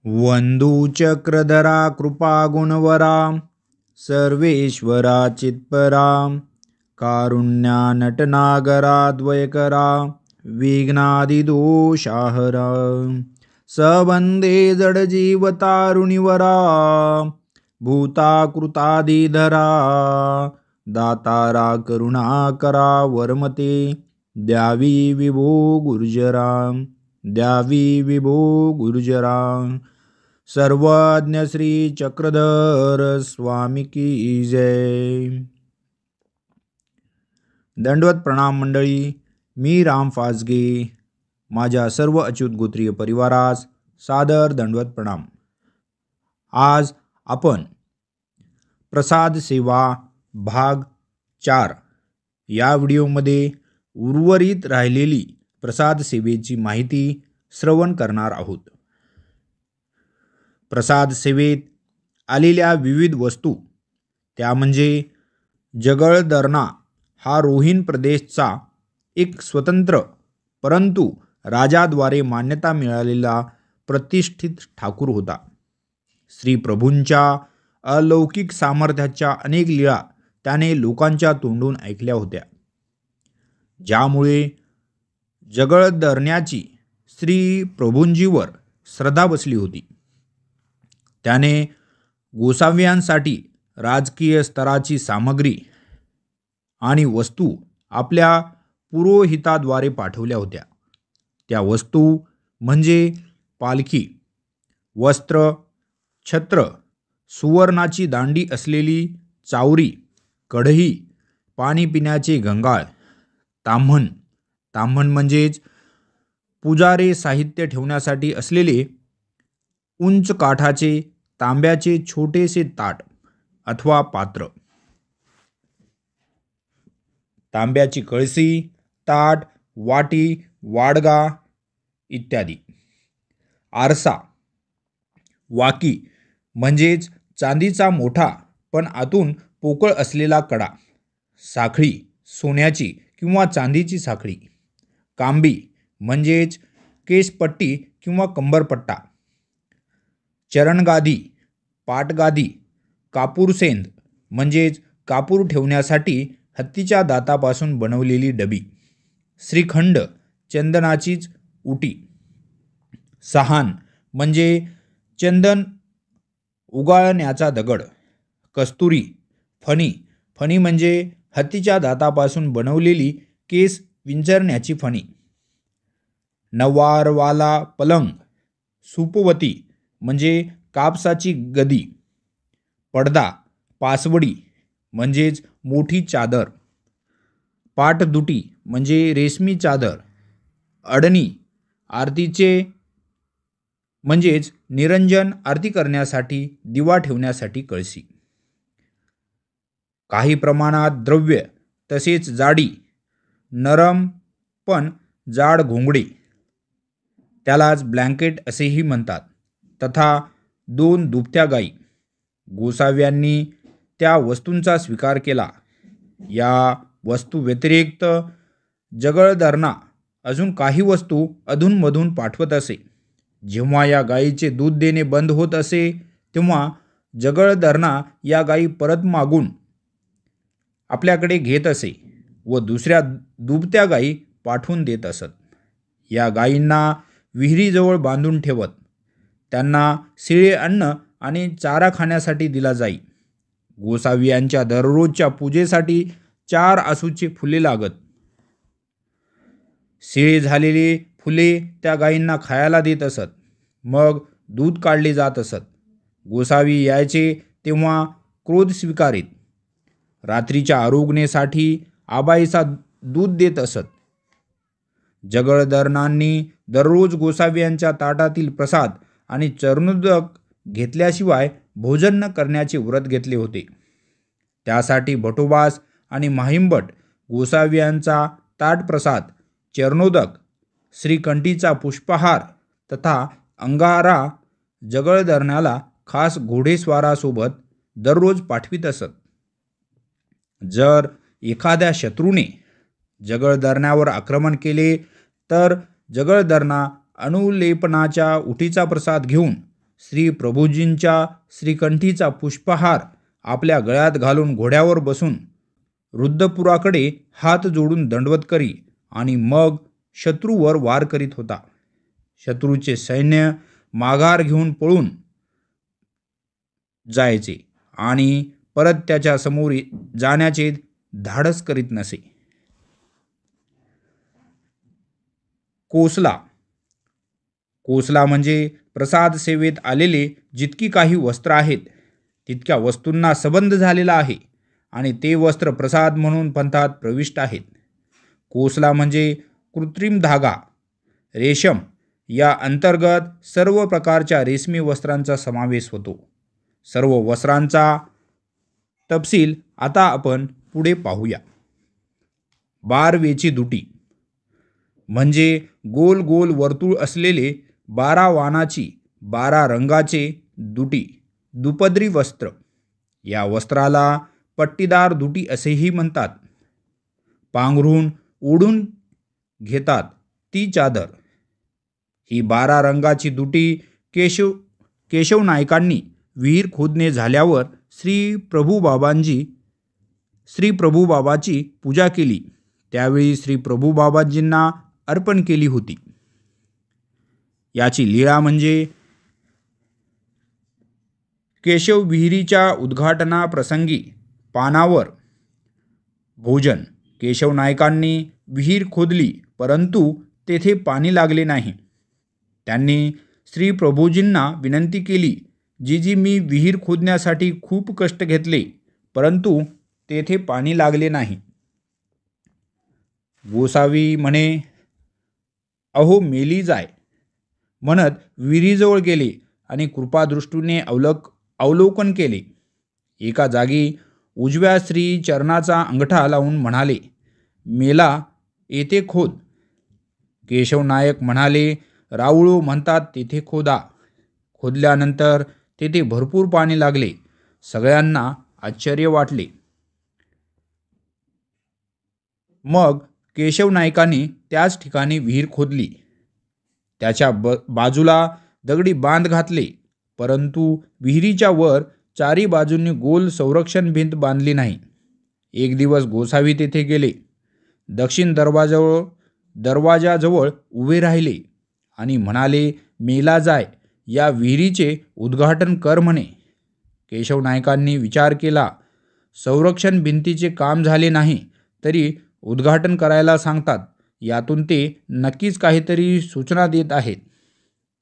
वंदू चक्रधरा कृपा गुणवरा सर्वेश्वरा चित्परा कारुण्या नटनागरा द्वयकरा विघ्नादिदोषाहरा सबंदे जडजीवतारुणिवरा भूताकृतादिधरा दातारा करुणाकरा वरमते द्यावी विभो गुर्जरा द्यावी विभो गुर्जरा। सर्वज्ञ श्री चक्रधर स्वामी की जय। दंडवत प्रणाम मंडळी, मी राम फासगे माझ्या सर्व अच्युत गोत्रीय परिवारास सादर दंडवत प्रणाम। आज आपण प्रसाद सेवा भाग 4 या व्हिडिओमध्ये उर्वरित राहिलेली प्रसाद सेवेची माहिती श्रवण करणार आहोत। प्रसाद सेवेत आलेल्या विविध वस्तू त्या म्हणजे जगळदर्ना हा रोहीण प्रदेशचा एक स्वतंत्र परंतु राजाद्वारे मान्यता मिळालेला प्रतिष्ठित ठाकूर होता। श्री प्रभूंच्या अलौकिक सामर्थ्याच्या अनेक लीळा त्याने लोकांच्या तोंडून ऐकल्या होत्या, ज्यामुळे जगळदर्ण्याची श्री प्रभूंजीवर श्रद्धा बसली होती। त्याने गोसाव्यांसाठी राजकीय स्तराची सामग्री आणि वस्तू आपल्या पुरोहिताद्वारे पाठवल्या होत्या। त्या वस्तू म्हणजे पालखी, वस्त्र, छत्र, सुवर्णाची दांडी असलेली चावरी, कढई, पाणी पिण्याचे गंगाळ, ताम्हण म्हणजेच पुजारे साहित्य ठेवण्यासाठी असलेले उंच काठाचे तांब्याचे छोटेसे ताट अथवा पात्र, तांब्याची कळसी, ताट, वाटी, वाडगा इत्यादी। आरसा, वाकी म्हणजेच चांदीचा मोठा पण आतून पोकळ असलेला कडा, साखळी, सोन्याची किंवा चांदीची साखळी, कांबी म्हणजेच केसपट्टी किंवा कंबरपट्टा, चरणगादी, पाटगादी, कापूरसेंद म्हणजेच कापूर ठेवण्यासाठी हत्तीच्या दातापासून बनवलेली डबी, श्रीखंड, चंदनाचीच उटी, सहान म्हणजे चंदन उगाळण्याचा दगड, कस्तुरी, फणी म्हणजे हत्तीच्या दातापासून बनवलेली केस विंचरण्याची फणी, नवारवाला पलंग, सुपवती म्हणजे कापसाची गदी, पडदा, पासवडी म्हणजेच मोठी चादर, पाटदुटी म्हणजे रेशमी चादर, अडणी, आरतीचे म्हणजेच निरंजन आरती करण्यासाठी दिवा ठेवण्यासाठी कळशी, काही प्रमाणात द्रव्य तसेच जाडी, नरम पण जाड घोंगडे त्यालाच ब्लँकेट असेही म्हणतात, तथा 2 दुभत्या गायी। गोसाव्यांनी त्या वस्तूंचा स्वीकार केला। या वस्तू व्यतिरिक्त जगळदर्ना अजून काही वस्तू अधूनमधून पाठवत असे। जेव्हा या गायीचे दूध देणे बंद होत असे तेव्हा जगळदर्ना या गायी परत मागून आपल्याकडे घेत असे व दुसऱ्या दुभत्या गायी पाठवून देत असत। या गायींना विहिरीजवळ बांधून ठेवत त्यांना शिळे अन्न आणि चारा खाण्यासाठी दिला जाई। गोसाव्यांच्या दररोजच्या पूजेसाठी 4 आसूचे फुले लागत। शिळे झालेले फुले त्या गायींना खायला देत असत। मग दूध काढले जात असत। गोसावी यायचे तेव्हा क्रोध स्वीकारीत। रात्रीच्या आरोग्यासाठी आबाईचा दूध देत असत। जगळदर्नांनी दररोज गोसाव्यांच्या ताटातील प्रसाद आणि चरणोदक घेतल्याशिवाय भोजन न करण्याचे व्रत घेतले होते। त्यासाठी भटोबास आणि माहिमभट गोसाव्यांचा ताटप्रसाद, चरणोदक, श्रीकंठीचा पुष्पहार तथा अंगारा जगळदर्नाला खास घोडेस्वारासोबत दररोज पाठवित असत। जर एखाद्या शत्रूने जगळदर्ण्यावर आक्रमण केले तर जगळदर्ना अनुलेपनाच्या उटीचा प्रसाद घेऊन श्री प्रभूजींच्या श्रीकंठीचा पुष्पहार आपल्या गळ्यात घालून घोड्यावर बसून रुद्रपुराकडे हात जोडून दंडवत करी आणि मग शत्रूवर वार करीत होता. शत्रूचे सैन्य माघार घेऊन पळून जायचे आणि परत त्याच्या समोर जाण्याचे धाडस करीत नसे. कोसला म्हणजे प्रसाद सेवेत आलेले जितकी काही वस्त्र आहेत तितक्या वस्तूंना संबंध झालेला आहे आणि ते वस्त्र प्रसाद म्हणून पंथात प्रविष्ट आहेत. कोसला म्हणजे कृत्रिम धागा, रेशम या अंतर्गत सर्व प्रकारच्या रेशमी वस्त्रांचा समावेश होतो. सर्व वस्त्रांचा तपशील आता आपण पुढे पाहूया. बारवेची दुटी म्हणजे गोल गोल वर्तुळ असलेले 12 वाणाची 12 रंगाचे दुपदरी वस्त्र. या वस्त्राला पट्टीदार दुटी असेही म्हणतात. पांघरून ओढून घेतात ती चादर. ही 12 रंगाची दुटी केशव नायकांनी विहीर खोदणे झाल्यावर श्री प्रभुबाबाची पूजा केली त्यावेळी श्री प्रभुबाबाजींना अर्पण केली होती. याची लीळा म्हणजे केशव विहिरीच्या उद्घाटनाप्रसंगी पानावर भोजन. केशव नायकांनी विहीर खोदली परंतु तेथे पाणी लागले नाही. त्यांनी श्री प्रभूजींना विनंती केली, जी मी विहीर खोदण्यासाठी खूप कष्ट घेतले परंतु तेथे पाणी लागले नाही. गोसावी म्हणे, अहो मेली जाय म्हणत विहिरीजवळ गेले आणि कृपादृष्टीने अवलोकन केले. एका जागी उजव्या श्री चरणाचा अंगठा लावून म्हणाले, मेला येथे खोद. केशव नायक म्हणाले, राऊळो म्हणतात तेथे खोदा. खोदल्यानंतर तेथे भरपूर पाणी लागले. सगळ्यांना आश्चर्य वाटले. मग केशव नायकांनी त्याच ठिकाणी विहीर खोदली. त्याच्या बाजूला दगडी बांध घातले परंतु विहिरीच्या वर चारी बाजूंनी गोल संरक्षण भिंत बांधली नाही. एक दिवस गोसावी तेथे गेले. दक्षिण दरवाजाजवळ उभे राहिले आणि म्हणाले, मेला जाय, या विहिरीचे उद्घाटन कर म्हणे. केशव नायकांनी विचार केला. संरक्षण भिंतीचे काम झाले नाही तरी उद्घाटन करायला सांगतात. यातून ते नक्कीच काहीतरी सूचना देत आहेत.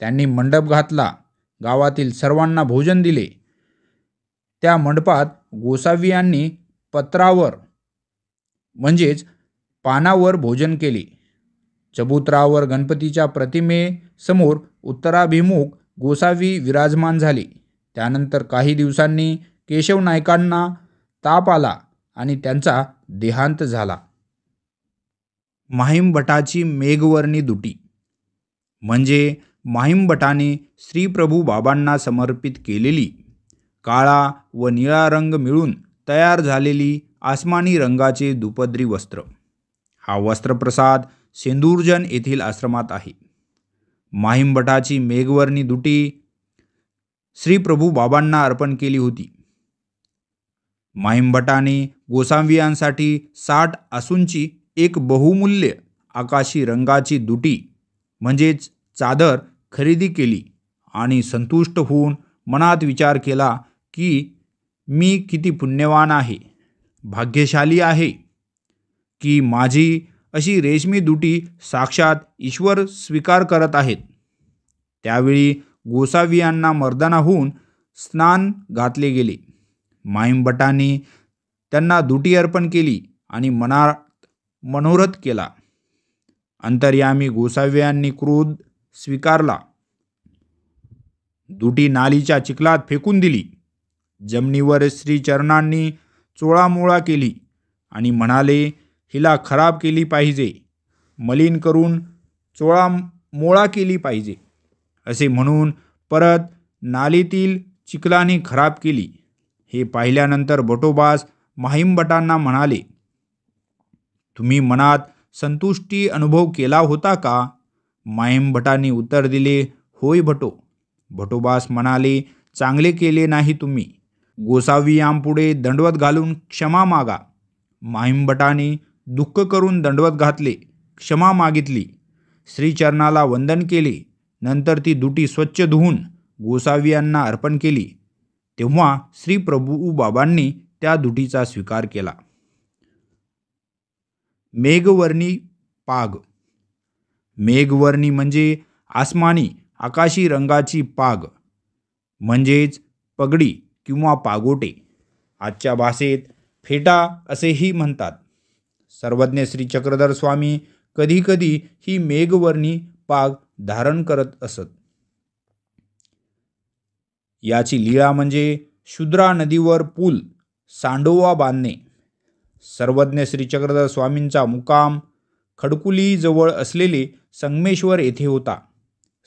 त्यांनी मंडप घातला. गावातील सर्वांना भोजन दिले. त्या मंडपात गोसावी यांनी पत्रावर म्हणजेच पानावर भोजन केले. चबुतरावर गणपतीच्या प्रतिमेसमोर उत्तराभिमुख गोसावी विराजमान झाले. त्यानंतर काही दिवसांनी केशव नायकांना ताप आला आणि त्यांचा देहांत झाला. माहीमभटाची मेघवर्णी दुटी म्हणजे माहीमभटाने श्री प्रभू बाबांना समर्पित केलेली काळा व निळा रंग मिळून तयार झालेली आसमानी रंगाचे दुपदरी वस्त्र. हा वस्त्रप्रसाद सेंदूरजन येथील आश्रमात आहे. माहीमभटाची मेघवर्णी दुटी श्री प्रभू बाबांना अर्पण केली होती. माहीमभटाने गोसावियांसाठी 60 आसूंची एक बहुमूल्य आकाशी रंगाची दुटी म्हणजेच चादर खरेदी केली आणि संतुष्ट होऊन मनात विचार केला की मी किती पुण्यवान आहे, भाग्यशाली आहे की माझी अशी रेशमी दुटी साक्षात ईश्वर स्वीकार करत आहेत. त्यावेळी गोसावियांना मर्दाना होऊन स्नान घातले गेले. माहीमभटांनी त्यांना दुटी अर्पण केली आणि मनोरथ केला. अंतर्यामी गोसाव्यांनी क्रोध स्वीकारला. दुटी नालीच्या चिखलात फेकून दिली. जमिनीवर श्री चरणांनी चोळामोळा केली आणि म्हणाले, हिला खराब केली पाहिजे, मलिन करून चोळामोळा केली पाहिजे. असे म्हणून परत नालीतील चिखलाने खराब केली. हे पाहिल्यानंतर भटोबास माहीमभटांना म्हणाले, तुम्ही मनात संतुष्टी अनुभव केला होता का? माहीमभटांनी उत्तर दिले, होय भटो. भटोबास म्हणाले, चांगले केले नाही तुम्ही. गोसावी यांपुढे दंडवत घालून क्षमा मागा. माहिमभटाने दुःख करून दंडवत घातले, क्षमा मागितली, श्रीचरणाला वंदन केले. नंतर ती दुटी स्वच्छ धुवून गोसावी यांना अर्पण केली. तेव्हा श्री प्रभू बाबांनी त्या दुटीचा स्वीकार केला. मेघवर्णी पाग. मेघवर्णी म्हणजे आसमानी आकाशी रंगाची पाग म्हणजेच पगडी किंवा पागोटे. आजच्या भाषेत फेटा असेही म्हणतात. सर्वज्ञ श्री चक्रधर स्वामी कधीकधी ही मेघवर्णी पाग धारण करत असत. याची लीळा म्हणजे शुद्रा नदीवर पूल सांडोवा बांधणे. सर्वज्ञ श्री चक्रधर स्वामींचा मुक्काम खडकुली जवळ असलेले संगमेश्वर येथे होता.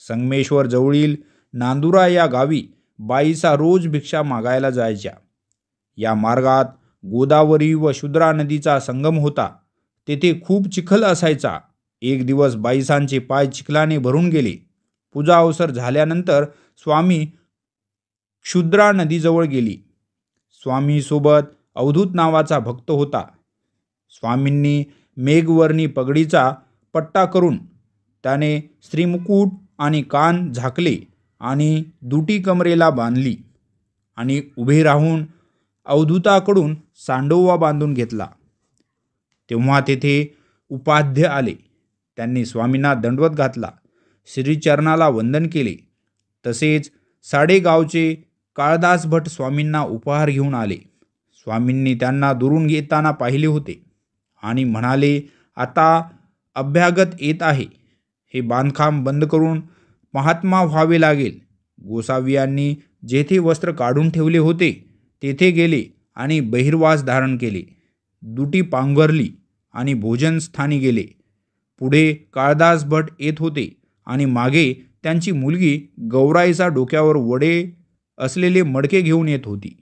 संगमेश्वर जवळील नांदुरा या गावी बाईसा रोज भिक्षा मागायला जायच्या. या मार्गात गोदावरी व शुद्रा नदीचा संगम होता. तेथे खूप चिखल असायचा. एक दिवस बाईसांचे पाय चिखलाने भरून गेले. पूजा अवसर झाल्यानंतर स्वामी शुद्रा नदीजवळ गेली. स्वामी सोबत अवधूत नावाचा भक्त होता. स्वामींनी मेघवर्णी पगडीचा पट्टा करून त्याने श्रीमुकुट आणि कान झाकले आणि दुटी कमरेला बांधली आणि उभे राहून अवधूताकडून सांडोवा बांधून घेतला. तेव्हा तेथे उपाध्य आले. त्यांनी स्वामींना दंडवत घातला, श्रीचरणाला वंदन केले. तसेच साडेगावचे काळदास भट स्वामींना उपहार घेऊन आले. स्वामींनी त्यांना दुरून येताना पाहिले होते आणि म्हणाले, आता अभ्यागत येत आहे. हे बांधकाम बंद करून महात्मा व्हावे लागेल. गोसावी यांनी जेथे वस्त्र काढून ठेवले होते तेथे गेले आणि बहिर्वास धारण केले. दुटी पांघरली आणि भोजन स्थानी गेले. पुढे काळदास भट येत होते आणि मागे त्यांची मुलगी गौराईचा डोक्यावर वडे असलेले मडके घेऊन येत होती.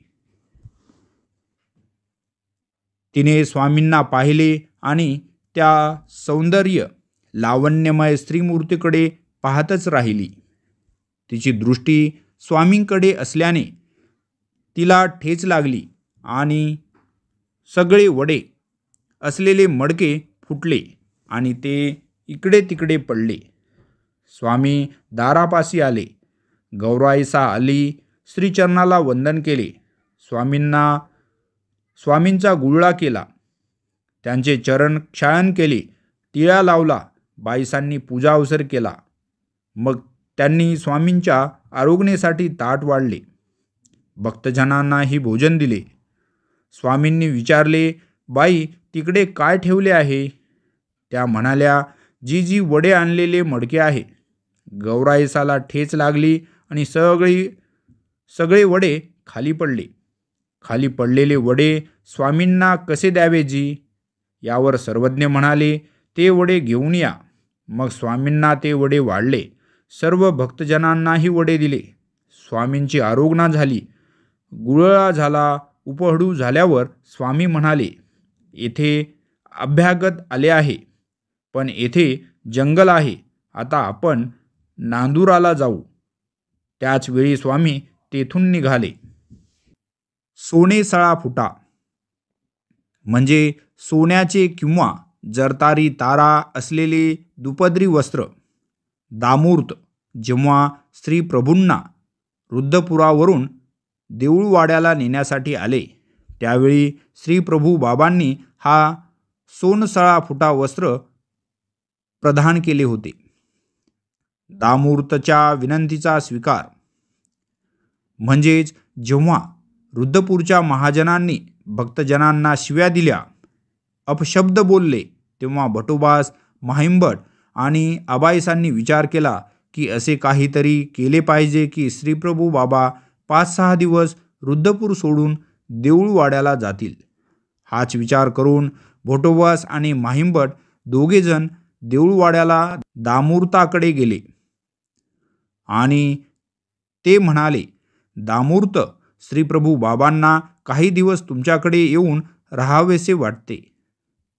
तिने स्वामींना पाहिले आणि त्या सौंदर्य लावण्यमय स्त्रीमूर्तीकडे पाहतच राहिली. तिची दृष्टी स्वामींकडे असल्याने तिला ठेच लागली आणि सगळे वडे असलेले मडके फुटले आणि ते इकडे तिकडे पडले. स्वामी दारापाशी आले. गौराईसा आली. श्रीचरणाला वंदन केले. स्वामींचा गुळळा केला. त्यांचे चरण क्षाळन केले. टिळा लावला. बाईसांनी पूजा अवसर केला. मग त्यांनी स्वामींच्या आरोग्यासाठी ताट वाढले. भक्तजनांनाही भोजन दिले. स्वामींनी विचारले, बाई, तिकडे काय ठेवले आहे? त्या म्हणाल्या, जी वडे आणलेले मडके आहे. गौराईसाला ठेच लागली आणि सगळे वडे खाली पडले. खाली पडलेले वडे स्वामींना कसे द्यावे जी? यावर सर्वज्ञ म्हणाले, ते वडे घेऊन या. मग स्वामींना ते वडे वाढले. सर्व भक्तजनांनाही वडे दिले. स्वामींची आरोग्य झाली. गुळळा झाला. उपहडू झाल्यावर स्वामी म्हणाले, येथे अभ्यागत आले आहे, पण येथे जंगल आहे. आता आपण नांदुराला जाऊ. त्याच वेळी स्वामी तेथून निघाले. सोने सळा फुटा म्हणजे सोन्याचे किंवा जरतारी तारा असलेले दुपदरी वस्त्र. दामूर्त जेव्हा श्री प्रभूंना रुद्धपुरावरून देऊळवाड्याला नेण्यासाठी आले त्यावेळी श्री प्रभू बाबांनी हा सोनसळा फुटा वस्त्र प्रदान केले होते. दामूर्तच्या विनंतीचा स्वीकार म्हणजेच जेव्हा रुद्धपूरच्या महाजनांनी भक्तजनांना शिव्या दिल्या, अपशब्द बोलले, तेव्हा भटोबास, माहिमभट आणि आबाईसांनी विचार केला की असे काहीतरी केले पाहिजे की श्रीप्रभू बाबा 5-6 दिवस रुद्धपूर सोडून देऊळवाड्याला जातील. हाच विचार करून भटोबास आणि माहिमभट दोघेजण देऊळवाड्याला दामूर्ताकडे गेले आणि ते म्हणाले, दामूर्त, श्रीप्रभू बाबांना काही दिवस तुमच्याकडे येऊन राहावेसे वाटते.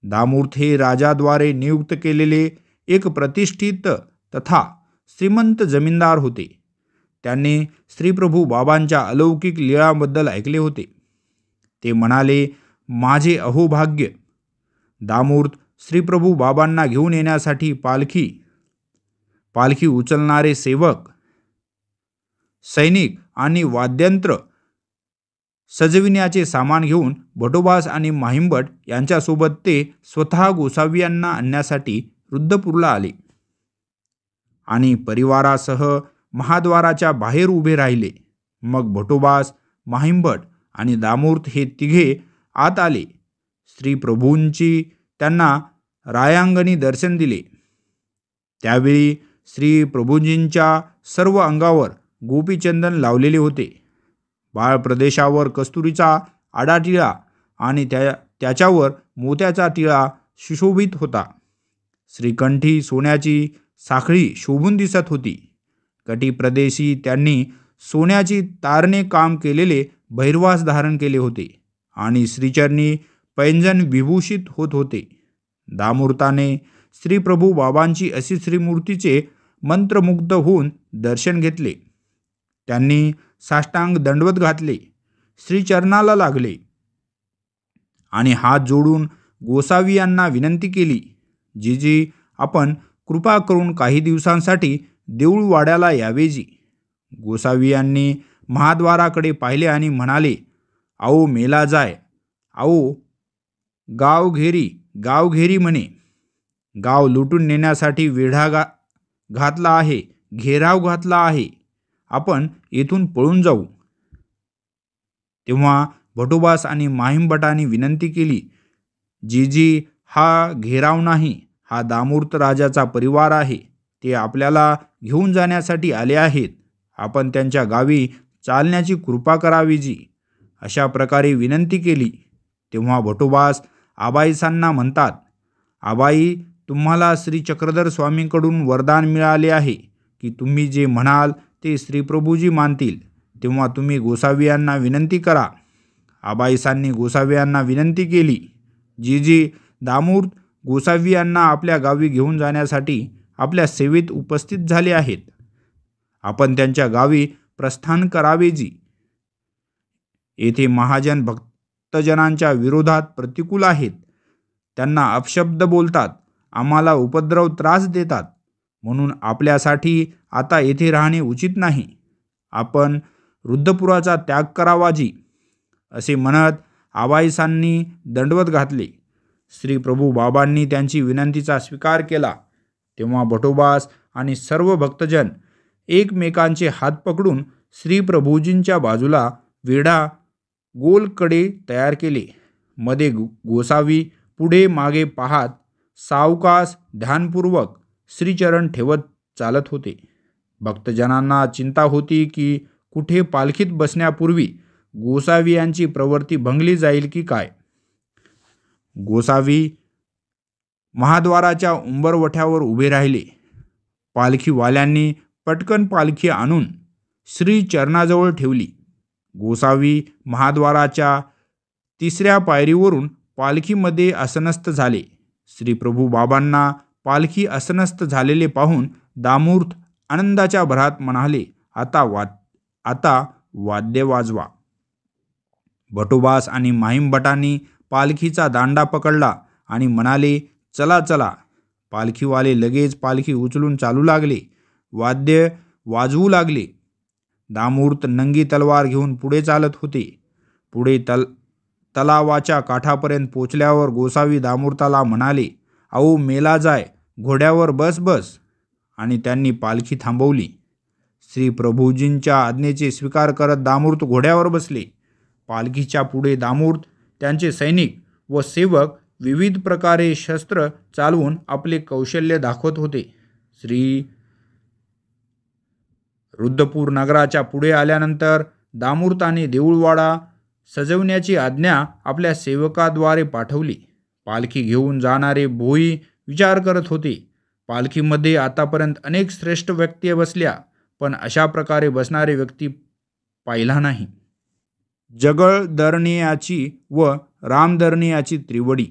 दामूर्त हे राजाद्वारे नियुक्त केलेले एक प्रतिष्ठित तथा श्रीमंत जमीनदार होते. त्यांनी श्रीप्रभू बाबांच्या अलौकिक लीळाबद्दल ऐकले होते. ते म्हणाले, माझे अहोभाग्य. दामूर्त श्रीप्रभू बाबांना घेऊन येण्यासाठी पालखी उचलणारे सेवक, सैनिक आणि वाद्यंत्र सजविण्याचे सामान घेऊन भटोबास आणि माहिमभट यांच्यासोबत ते स्वतः गोसावी यांना आणण्यासाठी रुद्रपूरला आले आणि परिवारासह महाद्वाराच्या बाहेर उभे राहिले. मग भटोबास, माहिमभट आणि दामूर्त हे तिघे आत आले. श्री प्रभूंची त्यांना रायांगणी दर्शन दिले. त्यावेळी श्री प्रभूजींच्या सर्व अंगावर गोपीचंदन लावलेले होते. बाळ प्रदेशावर कस्तुरीचा आडाटिळा आणि त्याच्यावर मोत्याचा टिळा सुशोभित होता. श्रीकंठी सोन्याची साखळी शोभून दिसत होती. कटी प्रदेशी त्यांनी सोन्याची तारणे काम केलेले भैरवास धारण केले होते आणि श्रीचरणी पैंजन विभूषित होत होते. दामूर्ताने श्रीप्रभू बाबांची अशी श्रीमूर्तीचे मंत्रमुग्ध होऊन दर्शन घेतले. त्यांनी साष्टांग दंडवत घातले, श्रीचरणाला लागले आणि हात जोडून गोसावी यांना विनंती केली, जीजी, आपण कृपा करून काही दिवसांसाठी देऊळवाड्याला यावेजी. गोसावी यांनी महाद्वाराकडे पाहिले आणि म्हणाले, आओ मेला जाय, आओ गावघेरी म्हणे. गाव लुटून नेण्यासाठी वेढा घातला आहे, घेराव घातला आहे. आपण येथून पळून जाऊ. तेव्हा भटोबास आणि माहिमभटांनी विनंती केली, जीजी, हा घेराव नाही, हा दामूर्त राजाचा परिवार आहे. ते आपल्याला घेऊन जाण्यासाठी आले आहेत. आपण त्यांच्या गावी चालण्याची कृपा करावी जी. अशा प्रकारे विनंती केली. तेव्हा भटोबास आबाईसांना म्हणतात, आबाई, तुम्हाला श्री चक्रधर स्वामींकडून वरदान मिळाले आहे की तुम्ही जे म्हणाल ते श्रीप्रभूजी मानतील. तेव्हा तुम्ही गोसावी यांना विनंती करा. आबाईसांनी गोसावी यांना विनंती केली, जीजी, दामूर्त गोसावी यांना आपल्या गावी घेऊन जाण्यासाठी आपल्या सेवेत उपस्थित झाले आहेत. आपण त्यांच्या गावी प्रस्थान करावे जी. येथे महाजन भक्तजनांच्या विरोधात प्रतिकूल आहेत. त्यांना अपशब्द बोलतात, आम्हाला उपद्रव त्रास देतात. म्हणून आपल्यासाठी आता येथे राहणे उचित नाही. आपण रुद्रपुराचा त्याग करावा जी. असे म्हणत आबाईसांनी दंडवत घातले. श्री प्रभू बाबांनी त्यांची विनंतीचा स्वीकार केला. तेव्हा भटोबास आणि सर्व भक्तजन एकमेकांचे हात पकडून श्री प्रभूजींच्या बाजूला वेढा गोलकडे तयार केले. मध्ये गोसावी पुढे मागे पाहत सावकाश ध्यानपूर्वक श्रीचरण ठेवत चालत होते. भक्तजनांना चिंता होती की कुठे पालखीत बसण्यापूर्वी गोसावी यांची प्रवृत्ती भंगली जाईल की काय. गोसावी महाद्वाराच्या उंबरवठ्यावर उभे राहिले. पालखीवाल्यांनी पटकन पालखी आणून श्रीचरणाजवळ ठेवली. गोसावी महाद्वाराच्या तिसऱ्या पायरीवरून पालखीमध्ये आसनस्थ झाले. श्रीप्रभू बाबांना पालखी आसनस्थ झालेले पाहून दामूर्त आनंदाच्या भरात म्हणाले, आता वाद्य वाजवा. भटोबास आणि माहिमभटांनी पालखीचा दांडा पकडला आणि म्हणाले, चला चला. पालखीवाले लगेच पालखी उचलून चालू लागले. वाद्य वाजवू लागले. दामूर्त नंगी तलवार घेऊन पुढे चालत होते. पुढे तलावाच्या काठापर्यंत पोचल्यावर गोसावी दामूर्ताला म्हणाले, आओ मेला जाय, घोड्यावर बस. आणि त्यांनी पालखी थांबवली. श्री प्रभूजींच्या आज्ञेचे स्वीकार करत दामूर्त घोड्यावर बसले. पालखीच्या पुढे दामूर्त, त्यांचे सैनिक व सेवक विविध प्रकारे शस्त्र चालवून आपले कौशल्य दाखवत होते. श्री रुद्रपूर नगराच्या पुढे आल्यानंतर दामूर्ताने देऊळवाडा सजवण्याची आज्ञा आपल्या सेवकाद्वारे पाठवली. पालखी घेऊन जाणारे भोई विचार करत होते, पालखीमध्ये आतापर्यंत अनेक श्रेष्ठ व्यक्ती बसल्या, पण अशा प्रकारे बसणारे व्यक्ती पाहिला नाही. जगळदर्णियाची व रामदर्णियाची त्रिवडी.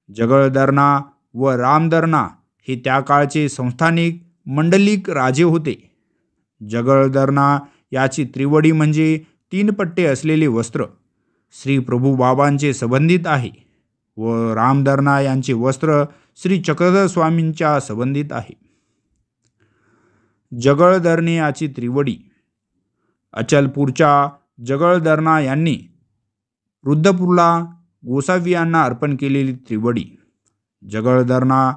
जगळदर्णा व रामदर्णा हे त्या काळचे संस्थानिक मंडलिक राजे होते. जगळदरणा याची त्रिवडी म्हणजे 3 पट्टे असलेले वस्त्र श्री प्रभू बाबांचे संबंधित आहे व रामदरणा यांचे वस्त्र श्री चक्रधर स्वामींच्या संबंधित आहे. जगळदरणे याची त्रिवडी अचलपूरच्या जगळदरणा यांनी रुद्रपूरला गोसावी यांना अर्पण केलेली त्रिवडी. जगळदरणा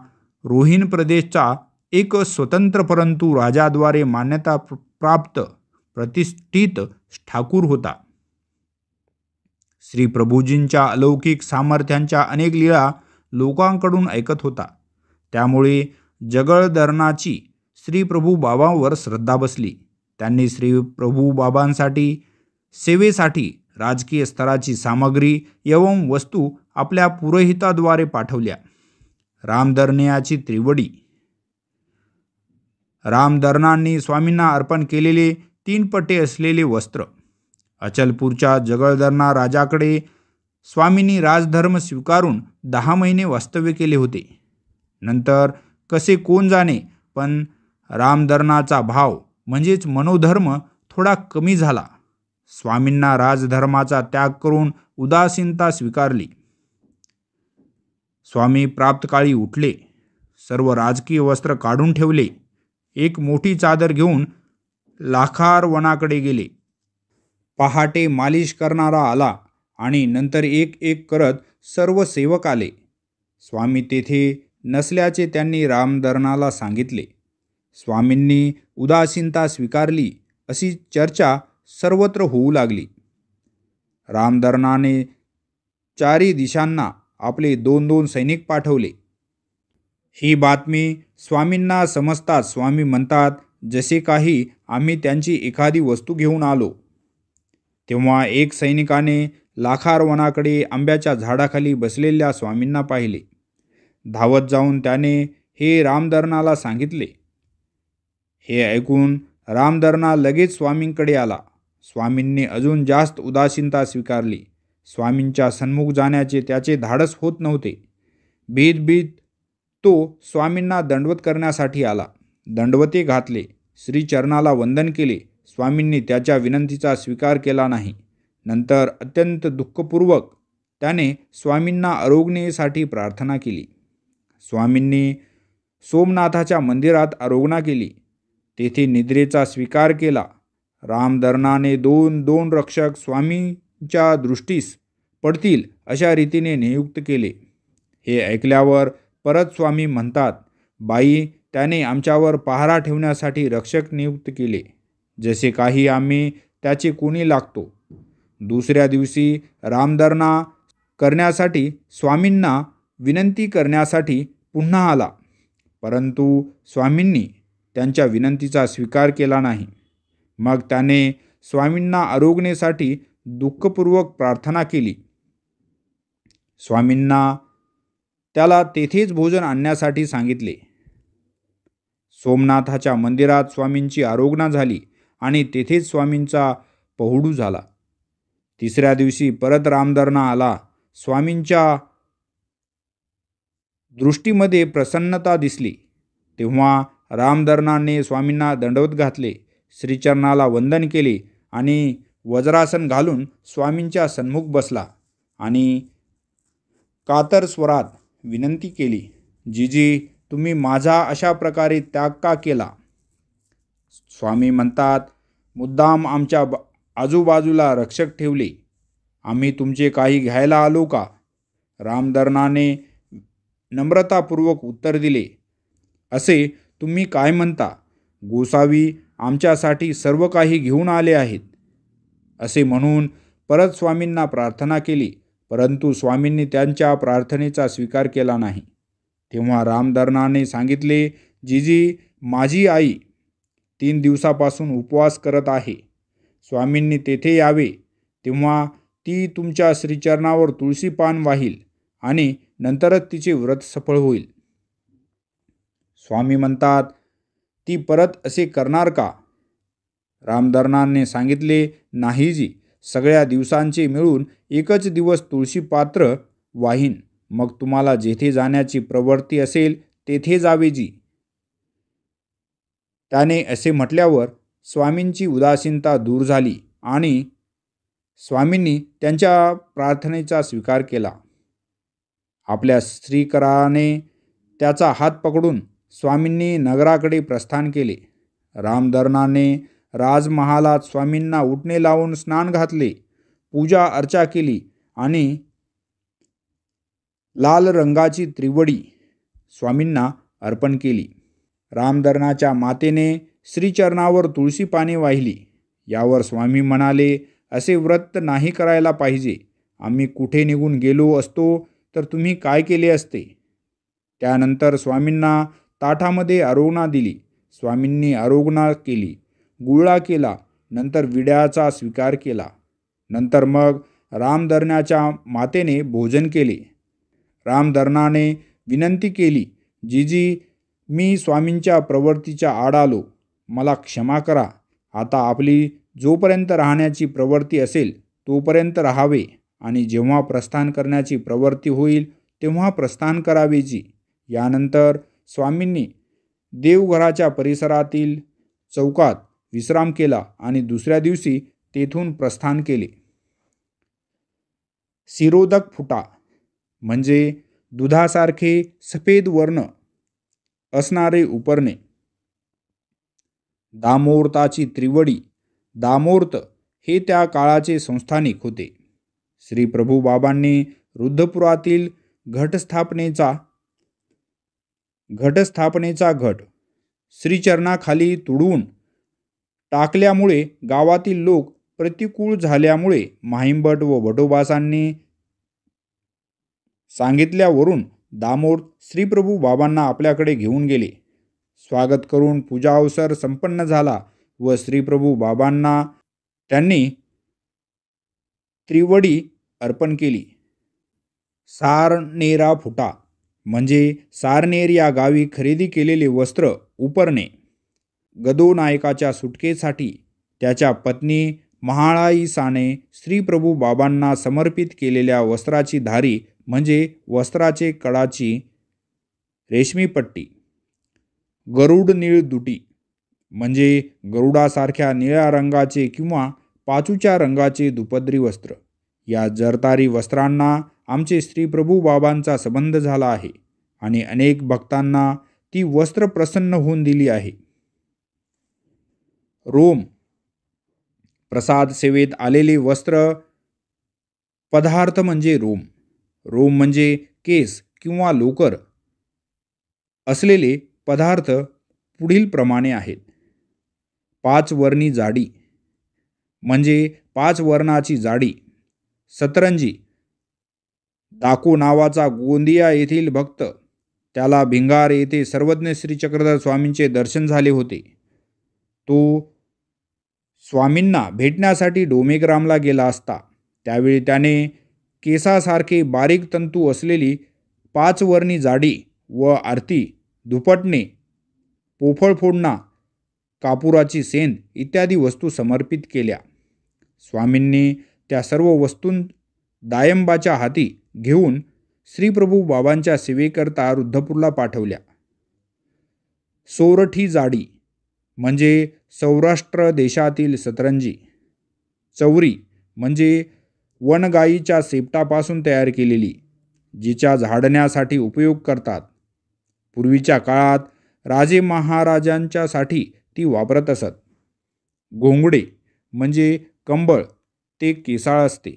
रोहिण प्रदेशचा एक स्वतंत्र परंतु राजाद्वारे मान्यता प्राप्त प्रतिष्ठित ठाकूर होता. श्री प्रभूजींच्या अलौकिक सामर्थ्यांच्या अनेक लीला लोकांकडून ऐकत होता. त्यामुळे जगळदरणाची श्री प्रभू बाबांवर श्रद्धा बसली. त्यांनी श्री प्रभू बाबांसाठी सेवेसाठी राजकीय स्तराची सामग्री एवं वस्तू आपल्या पुरोहिताद्वारे पाठवल्या. रामदरण्याची त्रिवडी रामदरणांनी स्वामींना अर्पण केलेले 3 पट्टे असलेले वस्त्र. अचलपूरच्या जगळदरणा राजाकडे स्वामींनी राजधर्म स्वीकारून 10 महिने वास्तव्य केले होते. नंतर कसे कोण जाणे, पण रामदरणाचा भाव म्हणजेच मनोधर्म थोडा कमी झाला. स्वामींना राजधर्माचा त्याग करून उदासीनता स्वीकारली. स्वामी प्राप्तकाळी उठले, सर्व राजकीय वस्त्र काढून ठेवले, एक मोठी चादर घेऊन लाखार वनाकडे गेले. पहाटे मालिश करणारा आला आणि नंतर एक एक करत सर्व सेवक आले. स्वामी तेथे नसल्याचे त्यांनी रामदरणाला सांगितले. स्वामींनी उदासीनता स्वीकारली अशी चर्चा सर्वत्र होऊ लागली. रामदरणाने 4 दिशांना आपले 2-2 सैनिक पाठवले. ही बातमी स्वामींना समजताच स्वामी म्हणतात, जसे काही आम्ही त्यांची एखादी वस्तू घेऊन आलो. तेव्हा एक सैनिकाने लाखार वनाकडे आंब्याच्या झाडाखाली बसलेल्या स्वामींना पाहिले. धावत जाऊन त्याने हे रामदरणाला सांगितले. हे ऐकून रामदरणा लगेच स्वामींकडे आला. स्वामींनी अजून जास्त उदासीनता स्वीकारली. स्वामींच्या सन्मुख जाण्याचे त्याचे धाडस होत नव्हते. भीत तो स्वामींना दंडवत करण्यासाठी आला. दंडवते घातले, श्रीचरणाला वंदन केले. स्वामींनी त्याच्या विनंतीचा स्वीकार केला नाही. नंतर अत्यंत दुःखपूर्वक त्याने स्वामींना आरोग्यासाठी प्रार्थना केली. स्वामींनी सोमनाथाच्या मंदिरात आरोग्य केली. तेथे निद्रेचा स्वीकार केला. रामदरणाने 2-2 रक्षक स्वामींच्या दृष्टीस पडतील अशा रीतीने नियुक्त केले. हे ऐकल्यावर परत स्वामी म्हणतात, बाई, त्याने आमच्यावर पहारा ठेवण्यासाठी रक्षक नियुक्त केले, जसे काही आम्ही त्याचे कोणी लागतो. दुसऱ्या दिवशी रामदरणा करण्यासाठी स्वामींना विनंती करण्यासाठी पुन्हा आला, परंतु स्वामींनी त्यांच्या विनंतीचा स्वीकार केला नाही. मग त्याने स्वामींना आरोग्यासाठी दुःखपूर्वक प्रार्थना केली. स्वामींना त्याला तेथेच भोजन आणण्यासाठी सांगितले. सोमनाथाच्या मंदिरात स्वामींची आरोग्य झाली आणि तेथेच स्वामींचा पहुडू झाला. तिसऱ्या दिवशी परत रामदरणा आला. स्वामींच्या दृष्टीमध्ये प्रसन्नता दिसली. तेव्हा रामदरणाने स्वामींना दंडवत घातले, श्रीचरणाला वंदन केले आणि वज्रासन घालून स्वामींच्या सन्मुख बसला आणि कातर स्वरात विनंती केली, जिजी, तुम्ही माझा अशा प्रकारे त्याग का केला? स्वामी म्हणतात, मुद्दाम आमच्या आजूबाजूला रक्षक ठेवले. आम्ही तुमचे काही घ्यायला आलो का? रामदरणाने नम्रतापूर्वक उत्तर दिले, असे तुम्ही काय म्हणता? गोसावी आमच्यासाठी सर्व काही घेऊन आले आहेत. असे म्हणून परत स्वामींना प्रार्थना केली, परंतु स्वामींनी त्यांच्या प्रार्थनेचा स्वीकार केला नाही. तेव्हा रामदरणाने सांगितले, जिजी, माझी आई 3 दिवसापासून उपवास करत आहे. स्वामींनी तेथे यावे, तेव्हा ती तुमच्या श्रीचरणावर तुळशी पान वाहील आणि नंतरच तिचे व्रत सफळ होईल. स्वामी म्हणतात, ती परत असे करणार का? रामदरणाने सांगितले, नाही जी, सगळ्या दिवसांचे मिळून एकच दिवस तुळशी पात्र वाहीन. मग तुम्हाला जेथे जाण्याची प्रवृत्ती असेल तेथे जावे जी. त्याने असे म्हटल्यावर स्वामींची उदासीनता दूर झाली आणि स्वामींनी त्यांच्या प्रार्थनेचा स्वीकार केला. आपल्या श्रीकराने त्याचा हात पकडून स्वामींनी नगराकडे प्रस्थान केले. रामदरनाने राजमहालात स्वामींना उटणे लावून स्नान घातले, पूजा अर्चा केली आणि लाल रंगाची त्रिवडी स्वामींना अर्पण केली. रामदरनाच्या मातेने श्रीचरणावर तुळशी पाने वाहिली. यावर स्वामी म्हणाले, असे व्रत नाही करायला पाहिजे. आम्ही कुठे निघून गेलो असतो तर तुम्ही काय केले असते. त्यानंतर स्वामींना ताटामध्ये आरोग्ना दिली. स्वामींनी आरोग्ना केली, गुळा केला, नंतर विड्याचा स्वीकार केला. नंतर मग रामदरनाच्या मातेने भोजन केले. रामदरनाने विनंती केली, जीजी, मी स्वामींच्या प्रवृत्तीच्या आड आलो, मला क्षमा करा. आता आपली जोपर्यंत राहण्याची प्रवृत्ती असेल तोपर्यंत राहावे आणि जेव्हा प्रस्थान करण्याची प्रवृत्ती होईल तेव्हा प्रस्थान करावे जी. यानंतर स्वामींनी देवघराच्या परिसरातील चौकात विश्राम केला आणि दुसऱ्या दिवशी तेथून प्रस्थान केले. शिरोदक फुटा म्हणजे दुधासारखे सफेद वर्ण असणारे उपरणे. दामोर्ताची त्रिवडी. दामोर्त हे त्या काळाचे संस्थानिक होते. श्री प्रभू बाबांनी रुद्धपुरातील घटस्थापनेचा घट श्रीचरणाखाली तुडवून टाकल्यामुळे गावातील लोक प्रतिकूल झाल्यामुळे माहिमभट व भटोबासांनी सांगितल्यावरून दामोर्त श्रीप्रभू बाबांना आपल्याकडे घेऊन गेले. स्वागत करून पूजा अवसर संपन्न झाला व श्रीप्रभू बाबांना त्यांनी त्रिवडी अर्पण केली. सारनेरा फुटा म्हणजे सारनेर या गावी खरेदी केलेले वस्त्र उपरणे. गदो नायकाच्या सुटकेसाठी त्याच्या पत्नी महाळाईसाने श्रीप्रभू बाबांना समर्पित केलेल्या वस्त्राची धारी म्हणजे वस्त्राचे कडाची रेशमी पट्टी. गरुड नीळ दुटी म्हणजे गरुडासारख्या निळ्या रंगाचे किंवा पाचूच्या रंगाचे दुपदरी वस्त्र. या जरतारी वस्त्रांना आमचे श्रीप्रभू बाबांचा संबंध झाला आहे आणि अनेक भक्तांना ती वस्त्र प्रसन्न होऊन दिली आहे. रोम प्रसाद सेवेत आलेले वस्त्र पदार्थ म्हणजे रोम. रोम म्हणजे केस किंवा लोकर असलेले पदार्थ पुढील प्रमाणे आहेत. 5 वर्णी जाडी म्हणजे 5 वर्णाची जाडी. सतरंजी. दाकू नावाचा गोंदिया येथील भक्त, त्याला भिंगार येथे सर्वज्ञ श्री चक्रधर स्वामींचे दर्शन झाले होते. तो स्वामींना भेटण्यासाठी डोमेग्रामला गेला असता त्यावेळी त्याने केसासारखे बारीक तंतू असलेली 5 वर्णी जाडी व आरती, दुपटणे, पोफळ फोडणा, कापुराची सेंध इत्यादी वस्तू समर्पित केल्या. स्वामींनी त्या सर्व वस्तू दायंबाच्या हाती घेऊन श्रीप्रभू बाबांच्या सेवेकरता रुद्धपूरला पाठवल्या. सोरठी जाडी म्हणजे सौराष्ट्र देशातील सतरंजी. चौरी म्हणजे वनगायीच्या शेपटापासून तयार केलेली, जिच्या झाडण्यासाठी उपयोग करतात. पूर्वीच्या काळात राजे महाराजांच्यासाठी ती वापरत असत. घोंगडे म्हणजे कंबळ, ते केसाळ असते.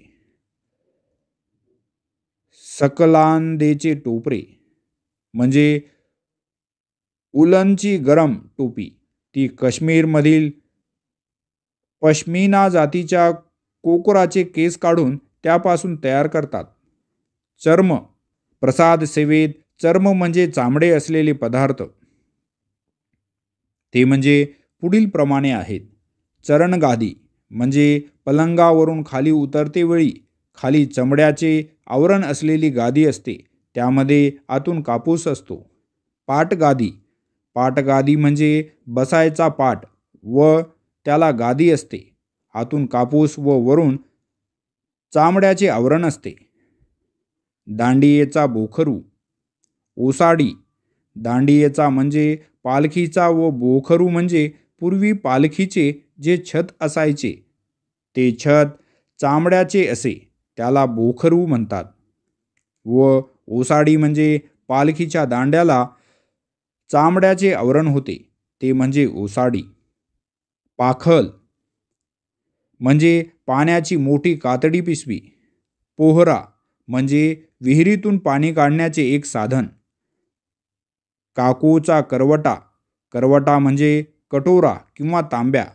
सकलांदेचे टोपरे म्हणजे उलनची गरम टोपी, ती काश्मीरमधील पश्मिना जातीच्या कोकराचे केस काढून त्यापासून तयार करतात. चर्म प्रसाद सेवेत चर्म म्हणजे चामडे असलेले पदार्थ. ते म्हणजे पुढील प्रमाणे आहेत. चरणगादी म्हणजे पलंगावरून खाली उतरते वेळी खाली चमड्याचे आवरण असलेली गादी असते, त्यामध्ये आतून कापूस असतो. पाटगादी. पाटगादी म्हणजे बसायचा पाट व त्याला गादी असते, आतून कापूस व वरून चामड्याचे आवरण असते. दांडियेचा बोखरू. ओसाडी. दांडियेचा म्हणजे पालखीचा व बोखरू म्हणजे पूर्वी पालखीचे जे छत असायचे ते छत चामड्याचे असे, त्याला बोखरू म्हणतात. व ओसाडी म्हणजे पालखीच्या दांड्याला चामड्याचे आवरण होते, ते म्हणजे ओसाडी. पाखल म्हणजे पाण्याची मोठी कातडी पिशवी. पोहरा म्हणजे विहिरीतून पाणी काढण्याचे एक साधन. काकोचा करवटा, करवटा म्हणजे कटोरा किंवा तांब्या.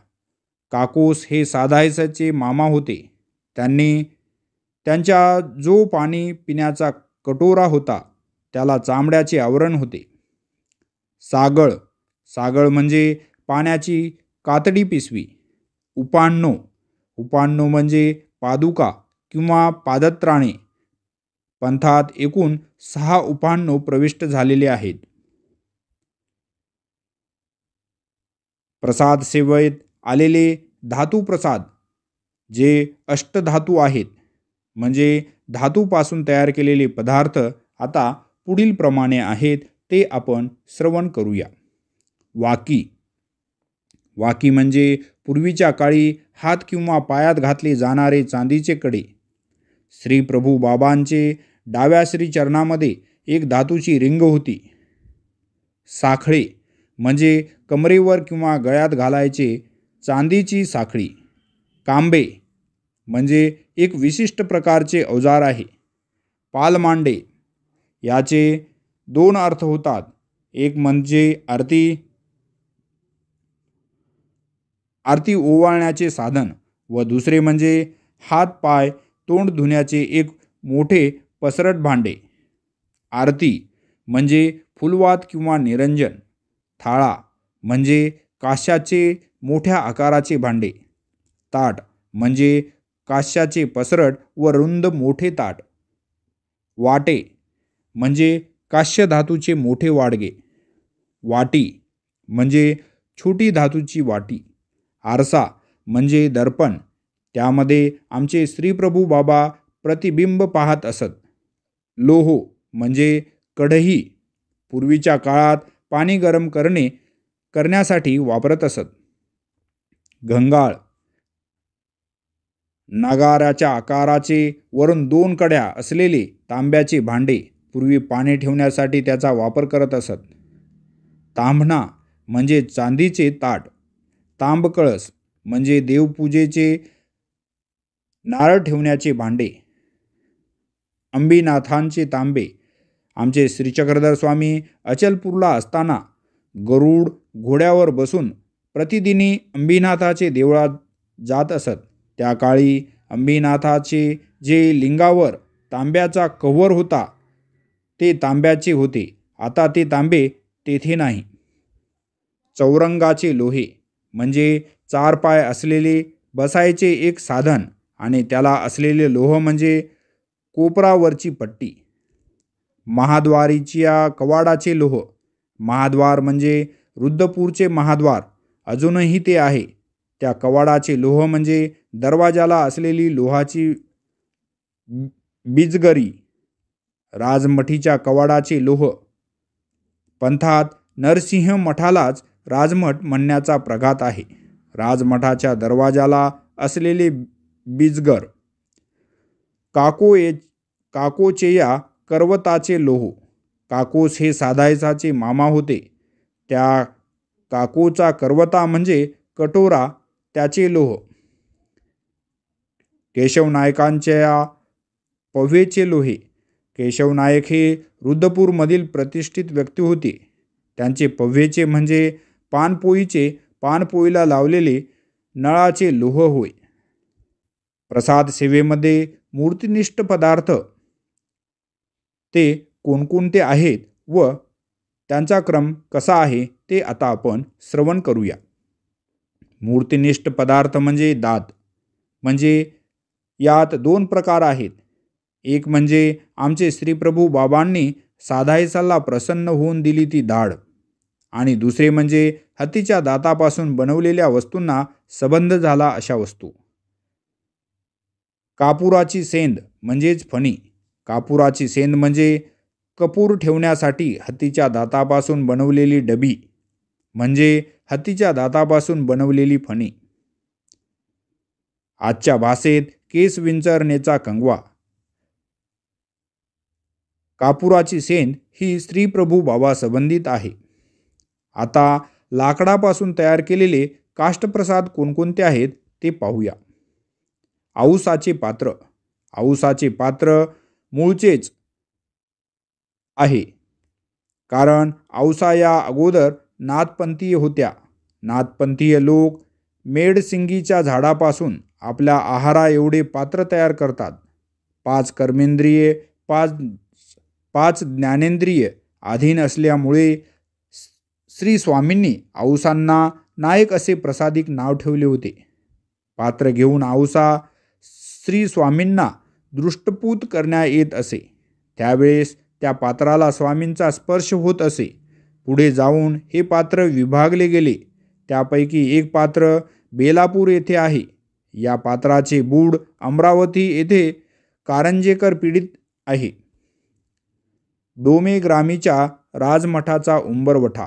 काकोस हे साधायसाचे मामा होते. त्यांनी त्यांच्या जो पाणी पिण्याचा कटोरा होता त्याला चामड्याचे आवरण होते. सागळ, सागळ म्हणजे पाण्याची कातडी पिशवी. उपाण्णो, उपाण्णो म्हणजे पादुका किंवा पादत्राणे. पंथात एकूण 6 उपाण्णो प्रविष्ट झालेले आहेत. प्रसाद सेवेत आलेले धातू प्रसाद जे अष्टधातू आहेत, म्हणजे धातूपासून तयार केलेले पदार्थ आता पुढील प्रमाणे आहेत, ते आपण श्रवण करूया. वाकी, वाकी म्हणजे पूर्वीच्या काळी हात किंवा पायात घातले जाणारे चांदीचे कडे. श्री प्रभू बाबांचे डाव्या श्री चरणामध्ये एक धातूची रिंग होती. साखळे म्हणजे कमरेवर किंवा गळ्यात घालायचे चांदीची साखळी. कांबे म्हणजे एक विशिष्ट प्रकारचे अवजार आहे. पालमांडे याचे 2 अर्थ होतात. एक म्हणजे आरती ओवाळण्याचे साधन व दुसरे म्हणजे हात पाय तोंड धुण्याचे एक मोठे पसरट भांडे. आरती म्हणजे फुलवात किंवा निरंजन. थाळा म्हणजे काश्याचे मोठ्या आकाराचे भांडे. ताट म्हणजे काश्याचे पसरट व रुंद मोठे ताट. वाटे म्हणजे काश्य धातूचे मोठे वाडगे. वाटी म्हणजे छोटी धातूची वाटी. आरसा म्हणजे दर्पण, त्यामध्ये आमचे श्रीप्रभू बाबा प्रतिबिंब पाहत असत. लोहो म्हणजे कढई, पूर्वीच्या काळात पाणी गरम करण्यासाठी वापरत असत. घंगाळ नगाराच्या आकाराचे वरून 2 कड्या असलेले तांब्याचे भांडे, पूर्वी पाणी ठेवण्यासाठी त्याचा वापर करत असत. तांबणा म्हणजे चांदीचे ताट. तांबकळस म्हणजे देवपूजेचे नारळ ठेवण्याचे भांडे. अंबिनाथांचे तांबे, आमचे श्रीचक्रधर स्वामी अचलपूरला असताना गरुड घोड्यावर बसून प्रतिदिनी अंबिनाथाचे देवळात जात असत. त्या काळी अंबिनाथाचे जे लिंगावर तांब्याचा कव्हर होता ते तांब्याचे होते. आता ते तांबे तेथे नाही. चौरंगाचे लोहे म्हणजे 4 पाय असलेले बसायचे एक साधन आणि त्याला असलेले लोह म्हणजे कोपरावरची पट्टी. महाद्वारीच्या कवाडाचे लोह, महाद्वार म्हणजे रुद्रपूरचे महाद्वार, अजूनही ते आहे. त्या कवाडाचे लोह म्हणजे दरवाजाला असलेली लोहाची बिजगरी. राजमठीच्या कवाडाचे लोह, पंथात नरसिंह मठालाच राजमठ म्हणण्याचा प्रघात आहे. राजमठाच्या दरवाजाला असलेले बिजगर. काकोचेया करवताचे लोह, काकोस हे साधायसाचे मामा होते. त्या काकोचा करवता म्हणजे कटोरा, त्याचे लोह. केशव नायकांच्या पव्हेचे लोहे, केशव नायक हे रुद्रपूरमधील प्रतिष्ठित व्यक्ती होते. त्यांचे पव्हेचे म्हणजे पानपोईला लावलेले नळाचे लोह होय. प्रसाद सेवेमध्ये मूर्तिनिष्ठ पदार्थ ते कोणकोणते आहेत व त्यांचा क्रम कसा आहे ते आता आपण श्रवण करूया. मूर्तिनिष्ठ पदार्थ म्हणजे दात, म्हणजे यात 2 प्रकार आहेत. एक म्हणजे आमचे श्रीप्रभू बाबांनी साधायसाला प्रसन्न होऊन दिली ती दाढ, आणि दुसरे म्हणजे हत्तीच्या दातापासून बनवलेल्या वस्तूंना संबंध झाला अशा वस्तू. कापुराची सेंद म्हणजेच फणी. कापुराची सेंद म्हणजे कपूर ठेवण्यासाठी हत्तीच्या दातापासून बनवलेली डबी, म्हणजे हत्तीच्या दातापासून बनवलेली फणी, आजच्या भाषेत केस विंचरण्याचा कंगवा, कापुराची सेंध ही श्री प्रभू बाबा संबंधित आहे. आता लाकडापासून तयार केलेले काष्टप्रसाद कोणकोणते आहेत ते पाहूया. औसाचे पात्र. औसाचे पात्र मूळचेच आहे, कारण औसा या अगोदर नाथपंथीय होत्या. नाथपंथीय लोक मेडसिंगीच्या झाडापासून आपल्या आहारा एवढे पात्र तयार करतात. 5 कर्मेंद्रिये, 5 ज्ञानेंद्रिय अधीन असल्यामुळे श्री स्वामींनी औसांना नायक असे प्रसादिक नाव ठेवले होते. पात्र घेऊन औसा श्री स्वामींना दृष्टपूत करण्यात येत असे. त्यावेळेस त्या पात्राला स्वामींचा स्पर्श होत असे. पुढे जाऊन हे पात्र विभागले गेले. त्यापैकी एक पात्र बेलापूर येथे आहे. या पात्राचे बूड अमरावती येथे कारंजेकर पीडित आहे. डोमेग्रामीच्या राजमठाचा उंबरवठा.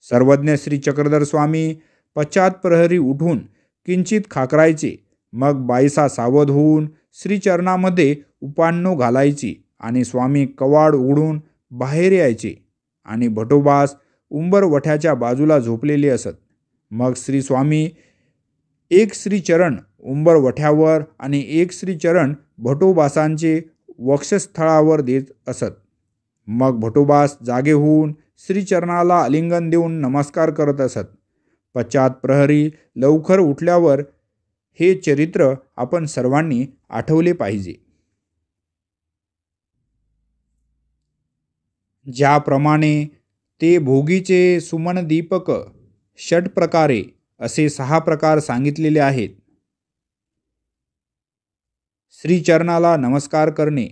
सर्वज्ञ श्री चक्रधर स्वामी पश्चात प्रहरी उठून किंचित खाकरायचे, मग बाईसा सावध होऊन श्रीचरणामध्ये उपान्नो घालायची आणि स्वामी कवाड उघडून बाहेर यायचे आणि भटोबास उंबरवठ्याच्या बाजूला झोपलेले असत. मग श्री स्वामी एक श्रीचरण उंबरवठ्यावर आणि एक श्रीचरण भटोबासांचे वक्षस्थळावर देत असत. मग भटोबास जागे होऊन श्रीचरणाला आलिंगन देऊन नमस्कार करत असत. पश्चात प्रहरी लवकर उठल्यावर हे चरित्र आपण सर्वांनी आठवले पाहिजे. ज्याप्रमाणे ते भोगीचे सुमन दीपक 6 प्रकारे असे 6 प्रकार सांगितलेले आहेत. श्रीचरणाला नमस्कार करणे,